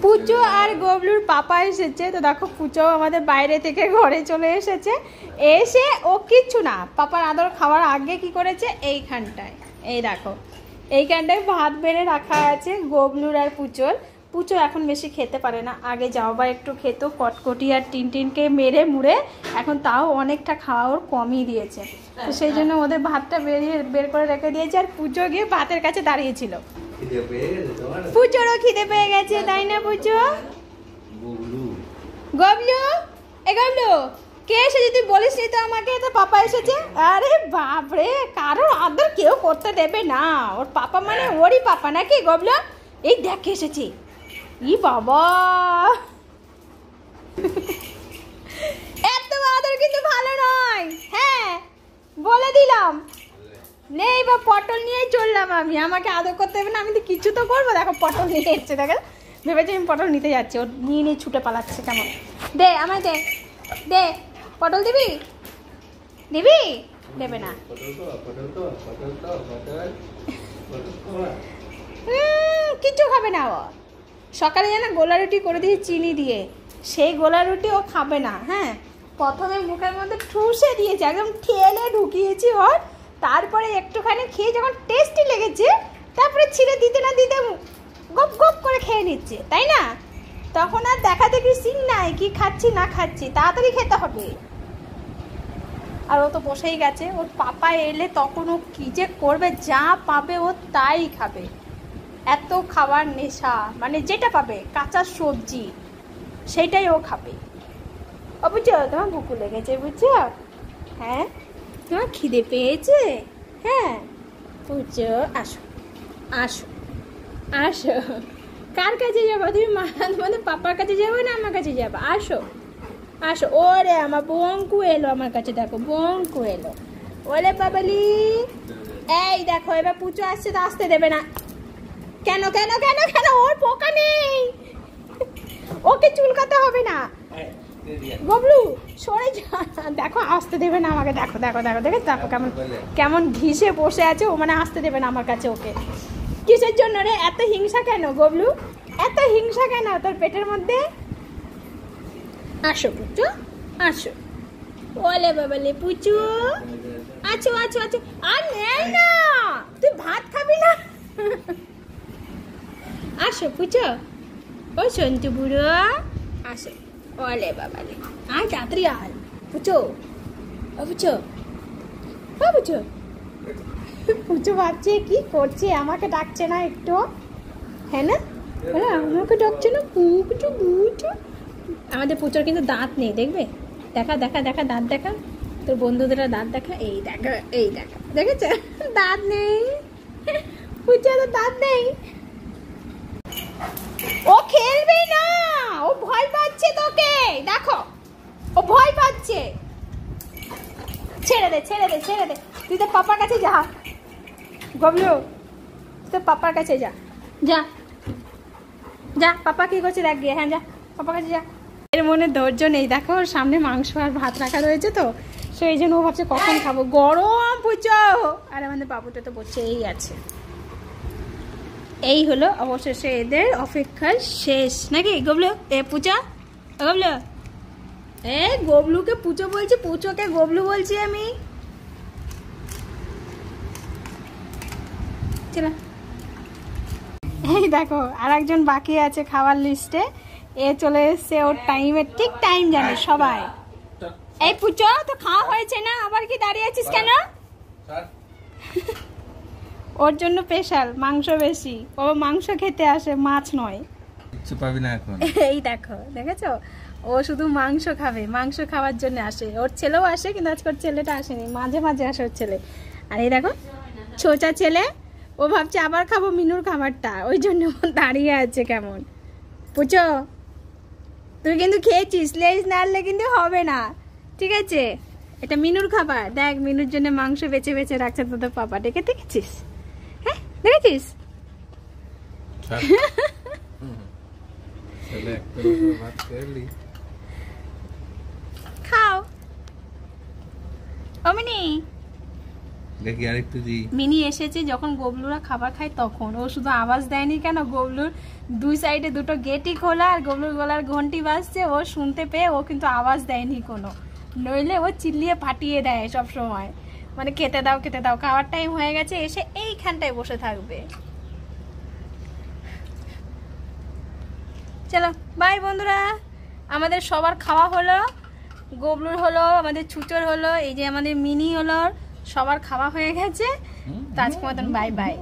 পুচো আর গবলুর পাপা এসেছে, তো দেখো পুচো আমাদের বাইরে থেকে ঘরে চলে এসেছে। এসে ও কিচ্ছু না, পাপার আদর খাওয়ার আগে কি করেছে, এইখানটায় এই দেখো এইখানটায় ভাত বেড়ে রাখা আছে গবলুর আর পুচোর। পুচো এখন বেশি খেতে পারে না, আগে যাও বা একটু খেত কটকটি আর টিনটিনকে মেরে মুড়ে, এখন তাও অনেকটা খাওয়া ওর কমই দিয়েছে। তো সেই জন্য ওদের ভাতটা বের করে রেখে দিয়েছে। আর পুচো গিয়ে ভাতের কাছে দাঁড়িয়েছিল। পুচোরও খিদে পেয়ে গেছে, তাই না পুচো? গবলু, এ গবলু কে এসেছে তুই বলিস নি তো আমাকে, তো পাপা এসেছে। আরে বাপরে, কারোর আদর কেউ করতে দেবে না, ওর পাপা মানে ওরই পাপা নাকি গবলু? এই দেখ এসেছে, ই বাবা এত আদর কিন্তু ভালো নয়, হ্যাঁ বলে দিলাম। নেই বা পটল নিয়েই চললাম আমি, আমাকে আদর করতে হবে না, আমি তো কিছু তো করবো। দেখো পটল নিয়ে এসছে, দেখো ভেবেছি আমি পটল নিতে যাচ্ছি, ওর নিয়ে নিয়ে ছুটে পালাচ্ছে কেমন। দে আমায় দে, দে পটল দিবি, দিবি? দেবে না, কিচ্ছু খাবে না ও। সকালে যেন গোলা রুটি করে দিয়ে চিনি দিয়ে, সেই গোলা রুটি ও খাবে না। হ্যাঁ, প্রথমে মুখের মধ্যে ঠুসে দিয়েছে, একদম ঠেলে ঢুকিয়েছি ওর, তারপরে একটুখানি খেয়ে যখন টেস্টি লেগেছে, তারপরে ছিঁড়ে দিতে না দিতে গপ গপ করে খেয়ে নিচ্ছে, তাই না? তখন আর দেখা দেখি সিন নাই, কি খাচ্ছি না খাচ্ছি, তাড়াতাড়ি খেতে হবে। আর ও তো বসেই গেছে, ওর পাপা এলে তখন ও কী যে করবে, যা পাবে ও তাই খাবে। এত খাবার নেশা, মানে যেটা পাবে কাঁচা সবজি সেটাই ও খাবে। ও বুঝছো, তোমার ভুকু লেগেছে বুঝছো? হ্যাঁ তোমার খিদে পেয়েছে? হ্যাঁ বুঝছো, আসো আসো আসো। কার কাছে যাবো তুমি? মানে পাপার কাছে যাবো না আমার কাছে যাবো? আসো আসো। ওরে আমার বঙ্কু এলো আমার কাছে, দেখো বঙ্কু এলো। ওরে বাবালি, এই দেখো এবার পুচো আসছে, তো আসতে দেবে না। কেন কেন কেন কেন? ওর পোকা নেই, ওকে চুলকাতে হবে না। গবলু সরে যা, দেখো আসতে দেবে না আমাকে, দেখো দেখো দেখো দেখো দেখো কেমন কেমন ঘিসে বসে আছে ও, মানে আসতে দেবে না আমার কাছে ওকে। কিসের জন্য রে এত হিংসা কেন গবলু, এত হিংসা কেন তোর পেটের মধ্যে? আসো পুচু আসো। ওলে বাবালে পুচু, আছো আছো আছো। আর নেই না, তুই ভাত খাবি না? আসো পুচু, ও সন্তু বুড়ো আসো। ওলে বাবালে, আয় তাড়াতাড়ি আয় পুচু। ও পুচু, ও পুচু। পুচু ভাবছে কি করছে, আমাকে ডাকছে না একটু, হ্যাঁ না? আমাকে ডাকছে না পুচু পুচু। আমাদের পুচোর কিন্তু দাঁত নেই, দেখবে, দেখা দেখা দেখা দাঁত দেখা, তোর বন্ধুদের দাঁত দেখা, এই দেখা এই দেখা, দেখেছ দাঁত নেই, পুচোর দাঁত নেই। ও খেলবে না, ও ভয় পাচ্ছে তোকে, দেখো ও ভয় পাচ্ছে। ছেড়ে দে ছেড়ে দে ছেড়ে দে, তুই তো পাপার কাছে যা গবলু, তুই তো পাপার কাছে যা, যা যা। পাপা কি করছে দেখ গিয়ে, হ্যাঁ যা পাপার কাছে যা। এর মনে ধৈর্য নেই, দেখো ওর সামনে মাংস আর ভাত রাখা রয়েছে, তো সেই জন্য ও ভাবছে কখন খাবো, গরম পুচো। আর আমাদের বাবুটা তো বসেই আছে। এই হলো অবশেষে এদের অপেক্ষার শেষ, নাকি গবলু? এ পুচা, গবলু, এ গবলুকে পুচো বলছি, পুচোকে গবলু বলছি আমি। চলো, এই দেখো আর একজন বাকি আছে খাওয়ার লিস্টে, এ চলে এসছে, ওর টাইমে ঠিক টাইম জানে সবাই। এই পুচো তো খাওয়া হয়েছে না, আবার কি দাঁড়িয়ে আছিস কেন? ওর জন্য স্পেশাল মাংস বেশি, ও মাংস খেতে আসে, মাছ নয়। কিছু পাবি না এখন। এই দেখো, দেখেছো ও শুধু মাংস খাবে, মাংস খাওয়ার জন্য আসে। ওর ছেলেও আসে, কিন্তু আজকে ওর ছেলেটা আসেনি, মাঝে মাঝে আসে ওর ছেলে। আর এই দেখো ছোচা ছেলে, ও ভাবছে আবার খাবো মিনুর খাবারটা, ওই জন্য দাঁড়িয়ে আছে কেমন। পুচো তুই কিন্তু খেয়েছিস, লেজ নাড়লে কিন্তু হবে না, ঠিক আছে? এটা মিনুর খাবার, দেখ মিনুর জন্য মাংস বেছে বেছে রাখছে তোদের পাপা, ডেকে দেখেছিস? হ্যাঁ দেখেছিস? খাও অমিনি, দেখি আরেকটু দিই। মিনি এসেছে যখন গবলুরা খাবার খায় তখন ও শুধু আওয়াজ দেয়নি কেন, গবলুর দুই সাইডে দুটো গেটই খোলা আর গবলুর গলার ঘন্টি বাজছে, ও শুনতে পেয়ে ও কিন্তু আওয়াজ দেয়নি কোনো, নইলে ও চিল্লিয়ে ফাটিয়ে দেয় সব সময়, মানে খেতে দাও খেতে দাও, খাওয়ার টাইম হয়ে গেছে এসে এইখানটায় বসে থাকবে। চলো বাই বন্ধুরা, আমাদের সবার খাওয়া হলো, গবলুর হলো, আমাদের ছুচোর হলো, এই যে আমাদের মিনি হলো, সবার খাওয়া হয়ে গেছে। তো আজকের মতন বাই বাই।